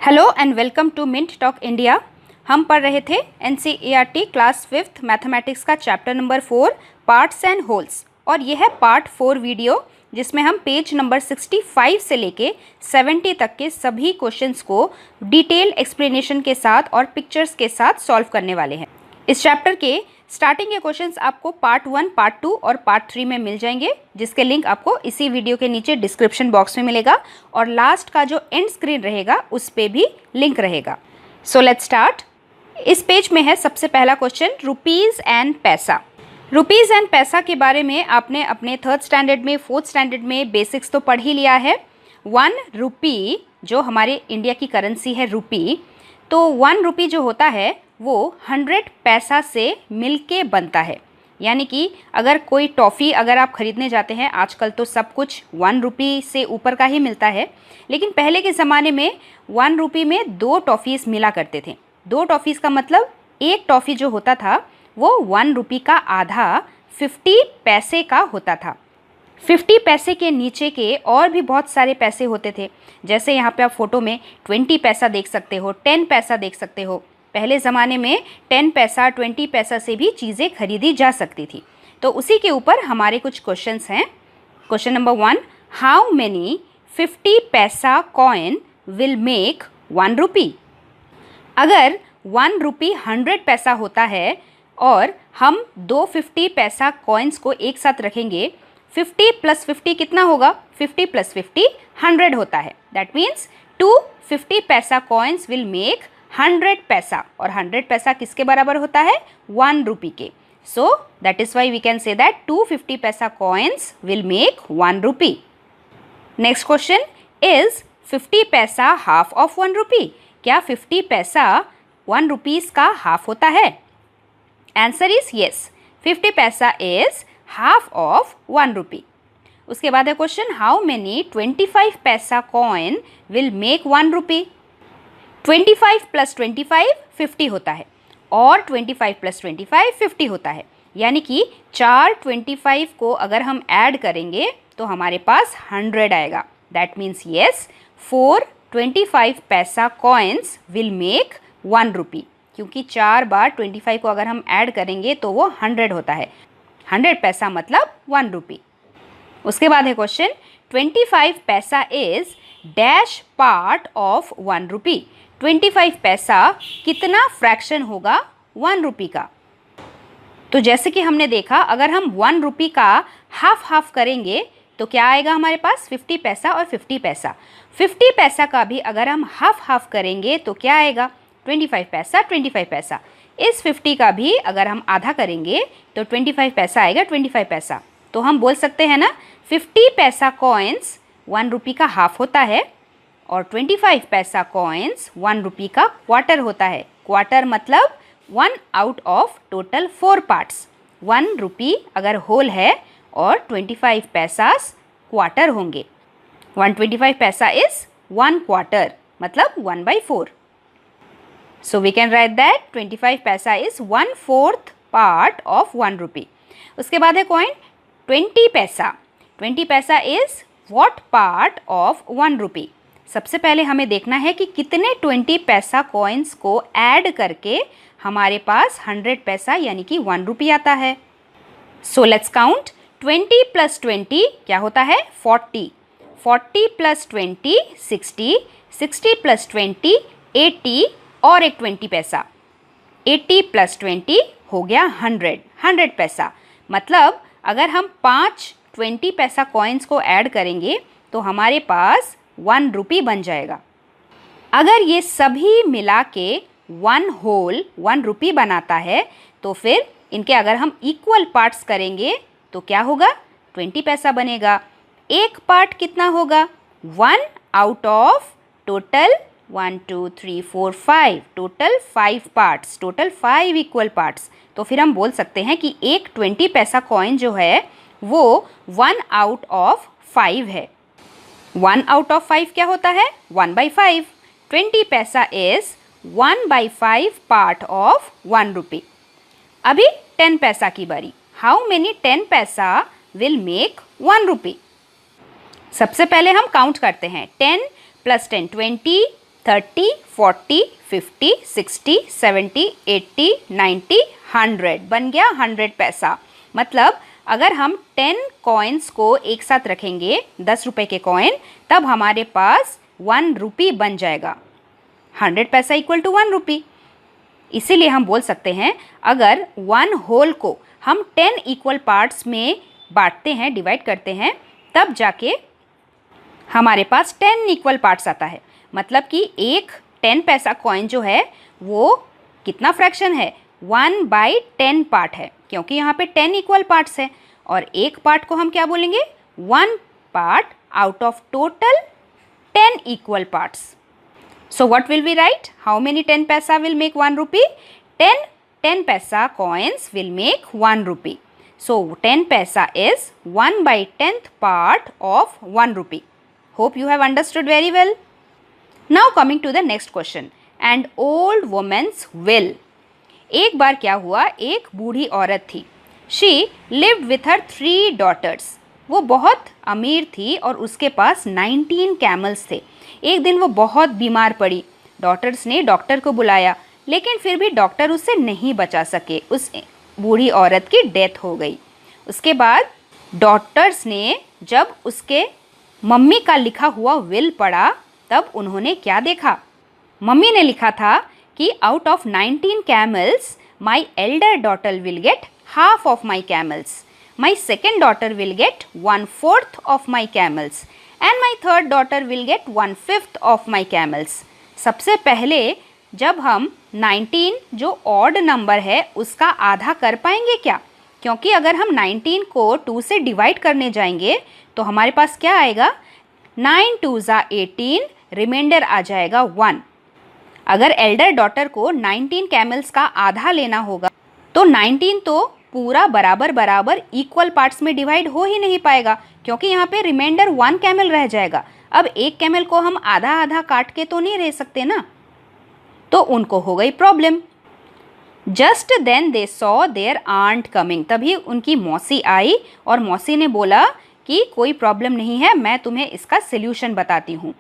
Hello and welcome to Mint Talk India. हम पढ़ रहे थे NCERT क्लास 5th मैथमेटिक्स का chapter number 4 parts and wholes, और यह है पार्ट 4 वीडियो जिसमें हम पेज नंबर 65 से लेके 70 तक के सभी क्वेश्चंस को डिटेल एक्सप्लेनेशन के साथ और पिक्चर्स के साथ सॉल्व करने वाले हैं। इस चैप्टर के स्टार्टिंग के क्वेश्चंस आपको पार्ट 1, पार्ट 2 और पार्ट 3 में मिल जाएंगे, जिसके लिंक आपको इसी वीडियो के नीचे डिस्क्रिप्शन बॉक्स में मिलेगा और लास्ट का जो एंड स्क्रीन रहेगा उस पे भी लिंक रहेगा। So let's start. इस पेज में है सबसे पहला क्वेश्चन, रुपीज़ एंड पैसा। रुपीज़ एंड पैसा के बारे में आपने अपने 3rd स्टैंडर्ड में 4th स्टैंडर्ड में बेसिक्स तो पढ़ ही लिया है। 1 रुपी जो हमारे इंडिया की करेंसी है रुपी, तो 1 रुपी जो होता है वो 100 पैसा से मिलके बनता है। यानी कि अगर कोई टॉफ़ी अगर आप ख़रीदने जाते हैं, आजकल तो सब कुछ 1 रुपी से ऊपर का ही मिलता है, लेकिन पहले के ज़माने में 1 रुपी में 2 टॉफ़ीज़ मिला करते थे। 2 टॉफ़ीज़ का मतलब एक टॉफ़ी जो होता था वो 1 रुपी का आधा 50 पैसे का होता था। 50 पैसे के नीचे के और भी बहुत सारे पैसे होते थे, जैसे यहाँ पे आप फोटो में 20 पैसा देख सकते हो, 10 पैसा देख सकते हो। पहले ज़माने में 10 पैसा 20 पैसा से भी चीज़ें खरीदी जा सकती थी। तो उसी के ऊपर हमारे कुछ क्वेश्चंस हैं। क्वेश्चन नंबर 1, हाउ मेनी 50 पैसा कॉइन विल मेक 1 रुपी। अगर 1 रुपी 100 पैसा होता है और हम 2 50 पैसा कॉइन्स को एक साथ रखेंगे, 50 + 50 कितना होगा? 50 + 50 100 होता है। That means 2 50 paisa coins will make 100 पैसा, और 100 पैसा किसके बराबर होता है? 1 रुपी के। So that is why we can say that 2 50 paisa coins will make 1 rupee. Next question, is 50 paisa half of 1 रुपी। क्या 50 पैसा 1 रुपीज़ का हाफ होता है? आंसर इज येस, 50 पैसा इज हाफ ऑफ 1 रुपी। उसके बाद है क्वेश्चन, हाउ मेनी 25 पैसा कॉइन विल मेक 1 रुपी। 25 + 25 50 होता है, और 25 + 25 50 होता है। यानी कि 4 25 को अगर हम ऐड करेंगे तो हमारे पास 100 आएगा। दैट मीन्स येस, 4 25 पैसा कॉइन्स विल मेक 1 रुपी, क्योंकि 4 बार 25 को अगर हम ऐड करेंगे तो वो 100 होता है। 100 पैसा मतलब 1 रुपी। उसके बाद है question, 25 paisa is dash part of 1 रुपी। 25 पैसा कितना फ्रैक्शन होगा 1 रुपी का? तो जैसे कि हमने देखा, अगर हम 1 रुपी का हाफ करेंगे तो क्या आएगा हमारे पास? 50 पैसा और 50 पैसा। 50 पैसा का भी अगर हम हाफ करेंगे तो क्या आएगा? 25 पैसा 25 पैसा। इस 50 का भी अगर हम आधा करेंगे तो 25 पैसा आएगा 25 पैसा। तो हम बोल सकते हैं ना, 50 पैसा कॉइन्स 1 रुपी का हाफ होता है, और 25 पैसा कॉइन्स 1 रुपी का क्वार्टर होता है। क्वार्टर मतलब 1 आउट ऑफ टोटल 4 पार्ट्स। 1 रुपी अगर होल है और 25 पैसा क्वार्टर होंगे। 125 पैसा इज 1 क्वार्टर, मतलब 1/4। So we can write that 25 paisa is 1/4 part of 1 रुपी। उसके बाद है कॉइन 20 पैसा। 20 पैसा इज व्हाट पार्ट ऑफ 1 रुपी। सबसे पहले हमें देखना है कि कितने 20 पैसा कॉइन्स को ऐड करके हमारे पास 100 पैसा यानी कि 1 रुपी आता है। So let's count. 20 + 20 क्या होता है? 40। 40 + 20 60। 60 + 20 80, और एक 20 पैसा। 80 + 20 हो गया 100। 100 पैसा मतलब अगर हम 5 20 पैसा कॉइन्स को ऐड करेंगे तो हमारे पास 1 रुपी बन जाएगा। अगर ये सभी मिला के 1 होल 1 रुपी बनाता है तो फिर इनके अगर हम इक्वल पार्ट्स करेंगे तो क्या होगा? 20 पैसा बनेगा। एक पार्ट कितना होगा? 1 out of total 1 2 3 4 5, total 5 parts, total 5 equal parts. तो फिर हम बोल सकते हैं कि एक 20 पैसा कॉइन जो है वो 1 आउट ऑफ 5 है। 1 आउट ऑफ 5 क्या होता है? 1/5। 20 पैसा इज 1/5 पार्ट ऑफ 1 रुपी। अभी 10 पैसा की बारी। हाउ मेनी 10 पैसा विल मेक 1 रुपी? सबसे पहले हम काउंट करते हैं। 10 + 10 20, 30, 40, 50, 60, 70, 80, 90, 100 बन गया 100 पैसा। मतलब अगर हम 10 कॉइन्स को एक साथ रखेंगे, 10 रुपए के कॉइन, तब हमारे पास 1 रुपी बन जाएगा। 100 पैसा इक्वल टू 1 रुपी। इसीलिए हम बोल सकते हैं अगर 1 होल को हम 10 इक्वल पार्ट्स में बांटते हैं, डिवाइड करते हैं, तब जाके हमारे पास 10 इक्वल पार्ट्स आता है। मतलब कि एक 10 पैसा कॉइन जो है वो कितना फ्रैक्शन है, 1/10 पार्ट है, क्योंकि यहाँ पे 10 इक्वल पार्ट्स है। और एक पार्ट को हम क्या बोलेंगे, 1 part out of total 10 equal parts. So what will we write? How many 10 paisa will make 1 rupee? 10 paisa coins will make 1 rupee. So 10 paisa is 1/10th part of 1 rupee. Hope you have understood very well. Now coming to the next question. And old woman's will. एक बार क्या हुआ, एक बूढ़ी औरत थी। She lived with her 3 daughters. वो बहुत अमीर थी और उसके पास 19 कैमल्स थे। एक दिन वो बहुत बीमार पड़ी। डॉक्टर्स ने डॉक्टर को बुलाया, लेकिन फिर भी डॉक्टर उसे नहीं बचा सके। उस बूढ़ी औरत की डेथ हो गई। उसके बाद डॉक्टर्स ने जब उसके मम्मी का लिखा हुआ विल पढ़ा, तब उन्होंने क्या देखा। मम्मी ने लिखा था कि out of 19 camels my elder daughter will get half of my camels, my second daughter will get 1/4 of my camels and my third daughter will get 1/5 of my camels. सबसे पहले जब हम 19 जो ऑड नंबर है उसका आधा कर पाएंगे क्या, क्योंकि अगर हम 19 को 2 से डिवाइड करने जाएंगे तो हमारे पास क्या आएगा, 9 2 18, रिमाइंडर आ जाएगा 1। अगर एल्डर डॉटर को 19 कैमल्स का आधा लेना होगा तो 19 तो पूरा बराबर बराबर इक्वल पार्ट्स में डिवाइड हो ही नहीं पाएगा, क्योंकि यहाँ पे रिमाइंडर 1 कैमल रह जाएगा। अब एक कैमल को हम आधा आधा काट के तो नहीं रह सकते ना, तो उनको हो गई problem. Just then they saw their aunt coming, तभी उनकी मौसी आई और मौसी ने बोला कि कोई प्रॉब्लम नहीं है, मैं तुम्हें इसका सोल्यूशन बताती हूँ।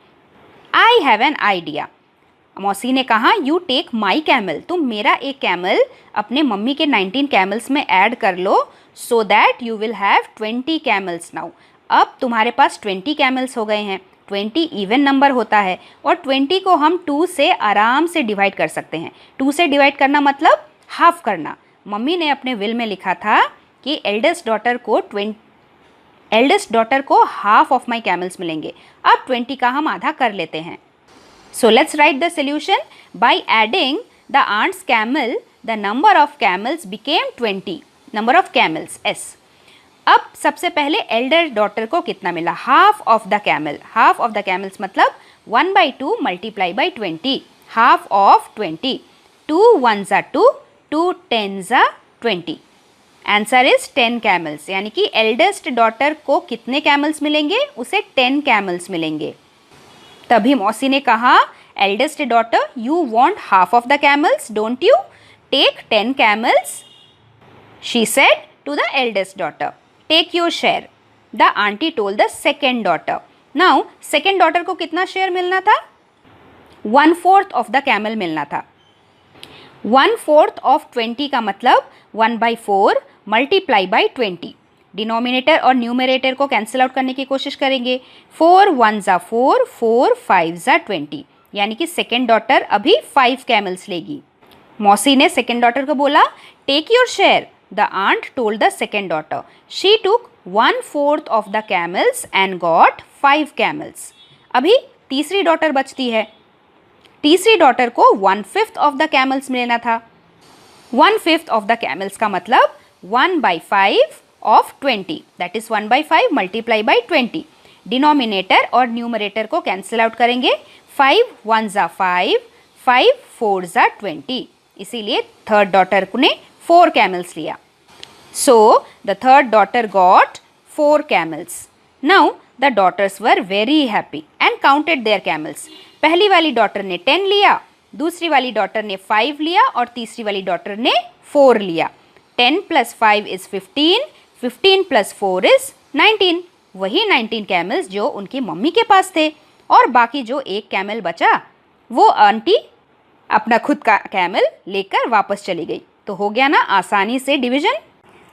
I have an idea. मौसी ने कहा, यू टेक माई कैमल, तुम मेरा एक कैमल अपने मम्मी के 19 कैमल्स में ऐड कर लो, so that you will have 20 camels now. अब तुम्हारे पास 20 कैमल्स हो गए हैं। 20 इवन नंबर होता है और 20 को हम 2 से आराम से डिवाइड कर सकते हैं। 2 से डिवाइड करना मतलब हाफ करना। मम्मी ने अपने विल में लिखा था कि एल्डेस्ट डॉटर को हाफ ऑफ माई कैमल्स मिलेंगे। अब 20 का हम आधा कर लेते हैं। So let's write the solution. By adding the aunt's camel, the number of camels became 20. Number of camels S. अब सबसे पहले एल्डर डॉटर को कितना मिला, half of the camel. Half of the camels मतलब 1/2 multiply by 20, half of 20। 2 1s are 2, 2 10s are 20। Answer is 10 camels, यानी कि eldest daughter को कितने कैमल्स मिलेंगे, उसे 10 कैमल्स मिलेंगे। तभी मौसी ने कहा, eldest daughter you want half of the camels, don't you take 10 camels. She said to the eldest daughter, take your share. The aunty told the second daughter. Now second daughter को कितना share मिलना था, 1/4 of the camel मिलना था। 1/4 of 20 का मतलब 1/4 multiply by 20। Denominator और numerator को कैंसिल आउट करने की कोशिश करेंगे। 4 1s are 4, 4 5s are 20, यानी कि सेकेंड डॉटर अभी 5 कैमल्स लेगी। मौसी ने सेकेंड डॉटर को बोला, take your share. The aunt told the second daughter, she took 1/4 of the camels and got 5 camels. अभी तीसरी डॉटर बचती है। तीसरी डॉटर को 1/5 ऑफ द कैमल्स लेना था। 1/5 ऑफ द कैमल्स का मतलब 1/5 of 20, that is 1/5 multiply by 20। Denominator और न्यूमरेटर को कैंसिल आउट करेंगे। 5 1s are 5, 5 4s are 20, इसीलिए थर्ड डॉटर ने 4 कैमल्स लिया। So the third daughter got 4 camels. Now the daughters were very happy and counted their camels. पहली वाली daughter ने 10 लिया, दूसरी वाली डॉटर ने 5 लिया और तीसरी वाली डॉटर ने 4 लिया। 10 + 5 is 15, 15 + 4 is 19। वही 19 कैमल्स जो उनकी मम्मी के पास थे, और बाकी जो एक कैमल बचा वो आंटी अपना खुद का कैमल लेकर वापस चली गई। तो हो गया ना आसानी से डिवीजन।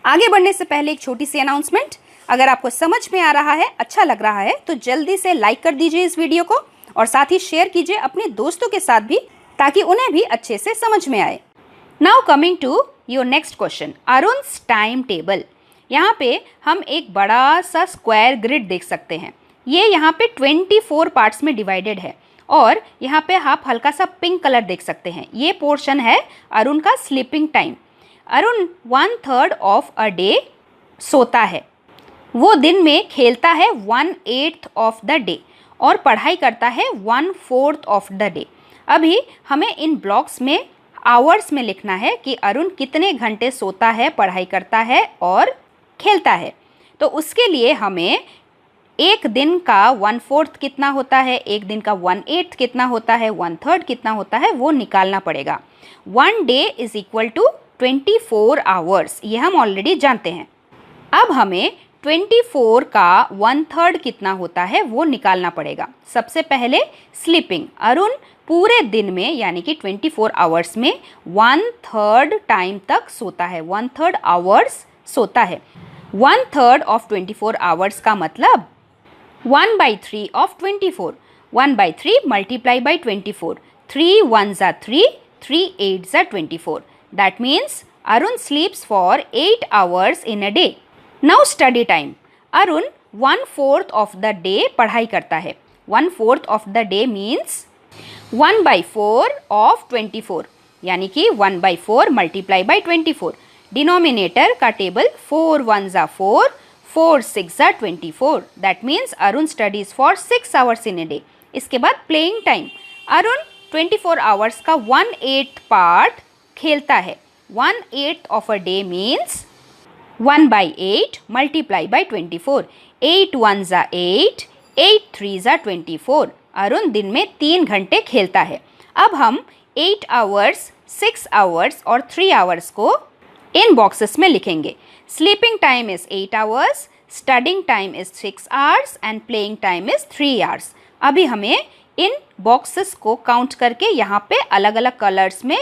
आगे बढ़ने से पहले एक छोटी सी अनाउंसमेंट, अगर आपको समझ में आ रहा है, अच्छा लग रहा है, तो जल्दी से लाइक कर दीजिए इस वीडियो को और साथ ही शेयर कीजिए अपने दोस्तों के साथ भी, ताकि उन्हें भी अच्छे से समझ में आए। Now coming to your next question, Arun's time table. यहाँ पे हम एक बड़ा सा स्क्वायर ग्रिड देख सकते हैं। ये यहाँ पे 24 पार्ट्स में डिवाइडेड है और यहाँ पे आप हल्का सा पिंक कलर देख सकते हैं। ये पोर्शन है अरुण का sleeping time. Arun 1/3 of a day सोता है। वो दिन में खेलता है 1/8 ऑफ द डे और पढ़ाई करता है 1/4 ऑफ द डे। अभी हमें इन ब्लॉक्स में आवर्स में लिखना है कि अरुण कितने घंटे सोता है, पढ़ाई करता है और खेलता है। तो उसके लिए हमें एक दिन का 1/4 कितना होता है, एक दिन का 1/8 कितना होता है, 1/3 कितना होता है, वो निकालना पड़ेगा। 1 day is equal to 24 hours, ये हम ऑलरेडी जानते हैं। अब हमें 24 का 1/3 कितना होता है वो निकालना पड़ेगा। सबसे पहले स्लीपिंग, अरुण पूरे दिन में यानी कि 24 आवर्स में 1/3 टाइम तक सोता है, 1/3 आवर्स सोता है। 1/3 ऑफ 24 आवर्स का मतलब 1/3 of 24, 1/3 multiply by 24, 3 1s are 3, 3 8s are 24. That means Arun sleeps for 8 hours in a day. Now study time. Arun 1/4 of the day पढ़ाई करता है। 1/4 of the day means 1/4 of 24, यानी कि 1/4 multiply by 24। Denominator का table 4 1s are 4, 4 6s are 24. That means Arun studies for 6 hours in a day. इसके बाद playing time, Arun 24 hours का 1/8 part खेलता है। 1/8 of a day means 1/8 multiply by 24, 8 1s are 8, 8 3s are 24। Arun दिन में 3 घंटे खेलता है। अब हम 8 आवर्स, 6 आवर्स और 3 आवर्स को इन बॉक्सेस में लिखेंगे। Sleeping time is 8 hours, studying time is 6 hours and playing time is 3 hours. अभी हमें इन बॉक्सेस को काउंट करके यहाँ पे अलग अलग कलर्स में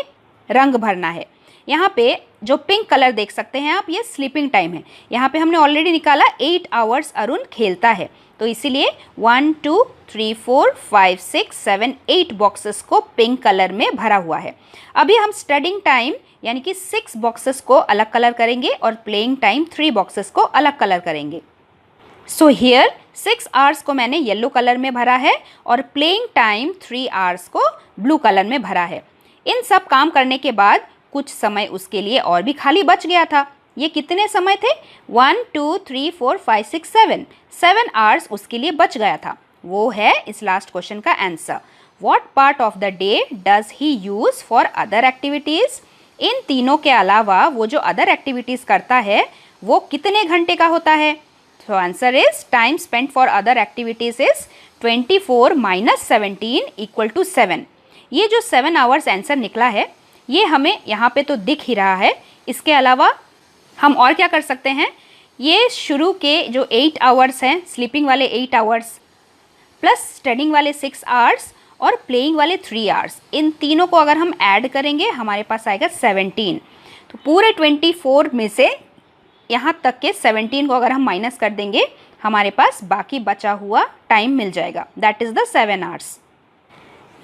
रंग भरना है। यहाँ पे जो पिंक कलर देख सकते हैं आप, ये स्लीपिंग टाइम है। यहाँ पे हमने ऑलरेडी निकाला 8 आवर्स अरुण खेलता है, तो इसीलिए 1 2 3 4 5 6 7 8 बॉक्सेस को पिंक कलर में भरा हुआ है। अभी हम स्टडिंग टाइम यानी कि 6 बॉक्सेस को अलग कलर करेंगे और प्लेइंग टाइम 3 बॉक्सेस को अलग कलर करेंगे। सो हियर 6 आवर्स को मैंने येलो कलर में भरा है और प्लेइंग टाइम 3 आवर्स को ब्लू कलर में भरा है। इन सब काम करने के बाद कुछ समय उसके लिए और भी खाली बच गया था। ये कितने समय थे? 1 2 3 4 5 6 7 आवर्स उसके लिए बच गया था। वो है इस लास्ट क्वेश्चन का answer. What part of the day does he use for other activities? इन तीनों के अलावा वो जो अदर एक्टिविटीज करता है वो कितने घंटे का होता है? तो answer is time spent for other activities is 24 - 17 equal to 7। ये जो 7 आवर्स आंसर निकला है ये हमें यहाँ पे तो दिख ही रहा है। इसके अलावा हम और क्या कर सकते हैं? ये शुरू के जो 8 आवर्स हैं, स्लीपिंग वाले 8 आवर्स प्लस स्टडिंग वाले 6 आवर्स और प्लेइंग वाले 3 आवर्स, इन तीनों को अगर हम ऐड करेंगे हमारे पास आएगा 17। तो पूरे 24 में से यहाँ तक के 17 को अगर हम माइनस कर देंगे हमारे पास बाकी बचा हुआ टाइम मिल जाएगा, that is the 7 hours.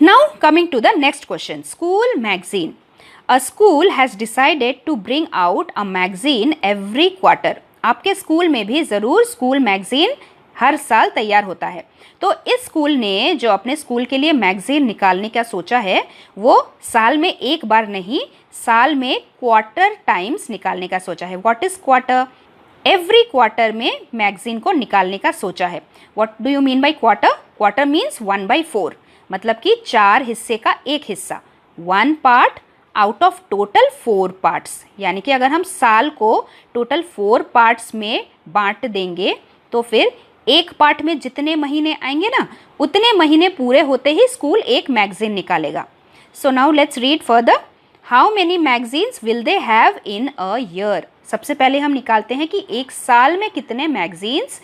Now coming to the next question, school magazine. A school has decided to bring out a magazine every quarter. आपके स्कूल में भी ज़रूर स्कूल मैगजीन हर साल तैयार होता है। तो इस स्कूल ने जो अपने स्कूल के लिए मैगजीन निकालने का सोचा है वो साल में एक बार नहीं, साल में क्वार्टर टाइम्स निकालने का सोचा है। What is quarter? Every quarter में मैगजीन को निकालने का सोचा है। What do you mean by quarter? Quarter means 1/4, मतलब कि 4 हिस्से का एक हिस्सा, 1 part out of total 4 parts. यानी कि अगर हम साल को टोटल 4 पार्ट्स में बांट देंगे तो फिर एक पार्ट में जितने महीने आएंगे ना, उतने महीने पूरे होते ही स्कूल एक मैगजीन निकालेगा। So now let's read further. How many magazines will they have in a year? सबसे पहले हम निकालते हैं कि एक साल में कितने मैगजीन्स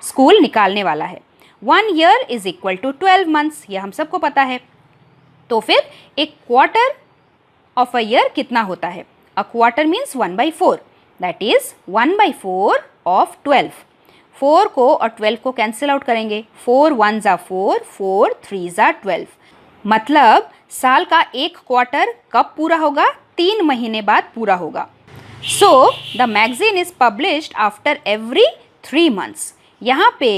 स्कूल निकालने वाला है। 1 year is equal to 12 months, यह हम सबको पता है। तो फिर एक क्वार्टर ऑफ अ ईयर कितना होता है? A quarter means 1/4, that is 1/4 of 12। 4 को और 12 को कैंसिल आउट करेंगे। 4 1 ज़ा 4, 4 3 ज़ा 12। मतलब साल का एक क्वार्टर कब पूरा होगा? 3 महीने बाद पूरा होगा। So the magazine is published after every 3 months. यहाँ पे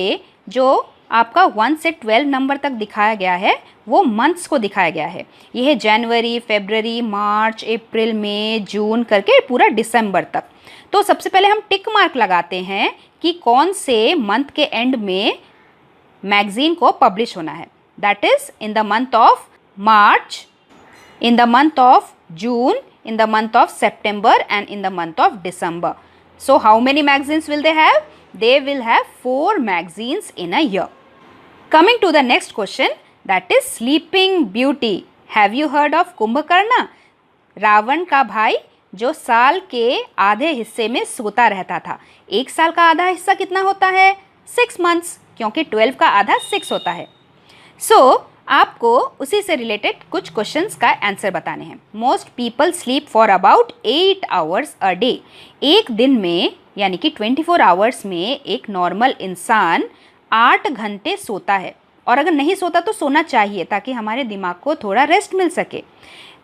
जो आपका 1 से 12 नंबर तक दिखाया गया है वो मंथ्स को दिखाया गया है। यह है जनवरी, फरवरी, मार्च, अप्रैल, मई, जून करके पूरा दिसंबर तक। तो सबसे पहले हम टिक मार्क लगाते हैं कि कौन से मंथ के एंड में मैगजीन को पब्लिश होना है। That is in the month of March, in the month of June, in the month of September and in the month of December. So how many magazines will they have? They will have 4 magazines in a year. Coming to the next question, that is Sleeping Beauty. Have you heard of Kumbhakarna? Ravana का भाई जो साल के आधे हिस्से में सोता रहता था। एक साल का आधा हिस्सा कितना होता है? 6 months, क्योंकि 12 का आधा 6 होता है। आपको उसी से रिलेटेड कुछ क्वेश्चंस का आंसर बताने हैं। Most people sleep for about 8 hours a day. एक दिन में यानी कि 24 आवर्स में एक नॉर्मल इंसान 8 घंटे सोता है, और अगर नहीं सोता तो सोना चाहिए ताकि हमारे दिमाग को थोड़ा रेस्ट मिल सके।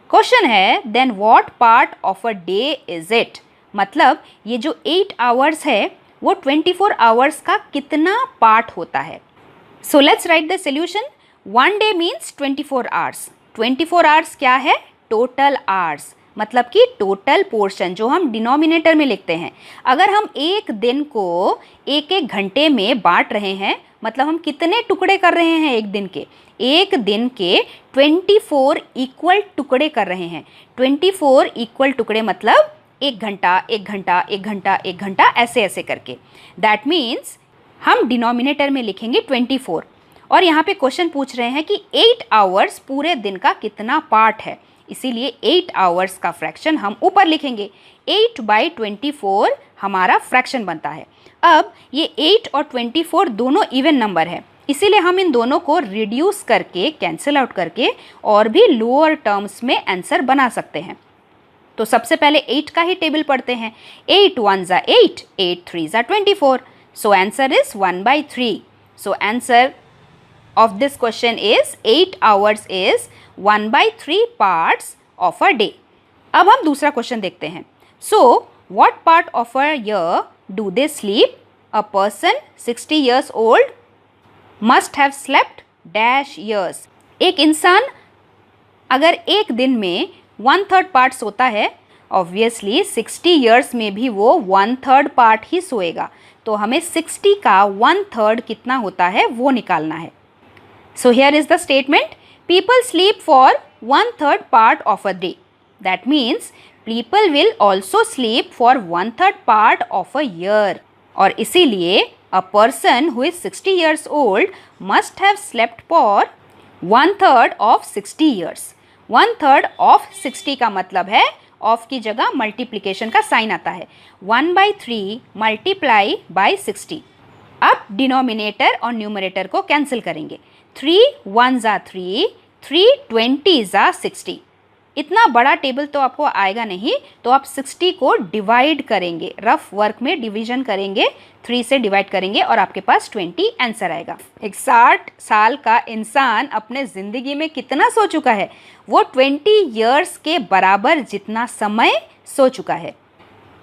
क्वेश्चन है then what part of a day is it? मतलब ये जो 8 आवर्स है वो 24 आवर्स का कितना पार्ट होता है? So let's write the solution. 1 day means 24 hours. 24 hours क्या है? टोटल आवर्स, मतलब कि टोटल पोर्शन जो हम डिनोमिनेटर में लिखते हैं। अगर हम एक दिन को एक एक घंटे में बांट रहे हैं, मतलब हम कितने टुकड़े कर रहे हैं एक दिन के? एक दिन के 24 इक्वल टुकड़े कर रहे हैं। 24 इक्वल टुकड़े मतलब 1 घंटा 1 घंटा 1 घंटा 1 घंटा ऐसे ऐसे करके। दैट मीन्स हम डिनोमिनेटर में लिखेंगे 24, और यहाँ पे क्वेश्चन पूछ रहे हैं कि 8 आवर्स पूरे दिन का कितना पार्ट है, इसीलिए 8 आवर्स का फ्रैक्शन हम ऊपर लिखेंगे। 8/24 हमारा फ्रैक्शन बनता है। अब ये 8 और 24 दोनों इवन नंबर है, इसीलिए हम इन दोनों को रिड्यूस करके कैंसिल आउट करके और भी लोअर टर्म्स में आंसर बना सकते हैं। तो सबसे पहले 8 का ही टेबल पढ़ते हैं। 8 1 ज़ा 8, 8 3 ज़ा 24। So answer is 1/3। So answer of this question is 8 hours is 1/3 parts of a day. अब हम दूसरा क्वेश्चन देखते हैं। So what part of a year do they sleep? A person 60 years old must have slept dash years. एक इंसान अगर एक दिन में 1/3 पार्ट सोता है, ऑब्वियसली 60 years में भी वो 1/3 पार्ट ही सोएगा। तो हमें 60 का 1/3 कितना होता है वो निकालना है। So here is the statement, people sleep for 1/3 part of a day. That means people will also sleep for 1/3 part of a year. और इसीलिए a person who is 60 years old must have slept for 1/3 of 60 years. 1/3 of 60 का मतलब है of की जगह multiplication का sign आता है। 1/3 मल्टीप्लाई बाई 60। अब डिनोमिनेटर और न्यूमरेटर को कैंसिल करेंगे। 3 1 ज़ा 3, 3 20 ज़ा 60। इतना बड़ा टेबल तो आपको आएगा नहीं, तो आप 60 को डिवाइड करेंगे, रफ वर्क में डिवीजन करेंगे, 3 से डिवाइड करेंगे और आपके पास 20 आंसर आएगा। एक 60 साल का इंसान अपने ज़िंदगी में कितना सो चुका है? वो 20 ईयर्स के बराबर जितना समय सो चुका है।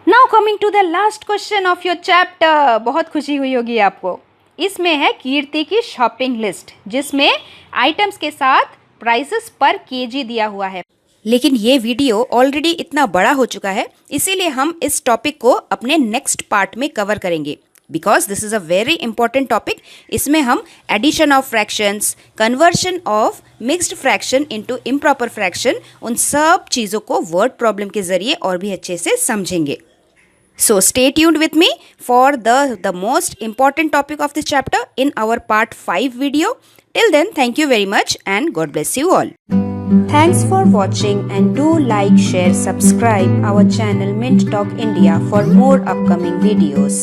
Now coming to the last question of your chapter. बहुत खुशी हुई होगी आपको। इसमें है कीर्ति की शॉपिंग लिस्ट, जिसमें आइटम्स के साथ प्राइसेस पर केजी दिया हुआ है। लेकिन ये वीडियो ऑलरेडी इतना बड़ा हो चुका है, इसीलिए हम इस टॉपिक को अपने नेक्स्ट पार्ट में कवर करेंगे, because this is a very important topic. इसमें हम addition of fractions, conversion of mixed fraction into improper fraction, उन सब चीज़ों को वर्ड प्रॉब्लम के जरिए और भी अच्छे से समझेंगे। So stay tuned with me for the most important topic of this chapter in our part 5 video. Till then, thank you very much and God bless you all. Thanks for watching and do like, share, subscribe our channel Mint Talk India for more upcoming videos.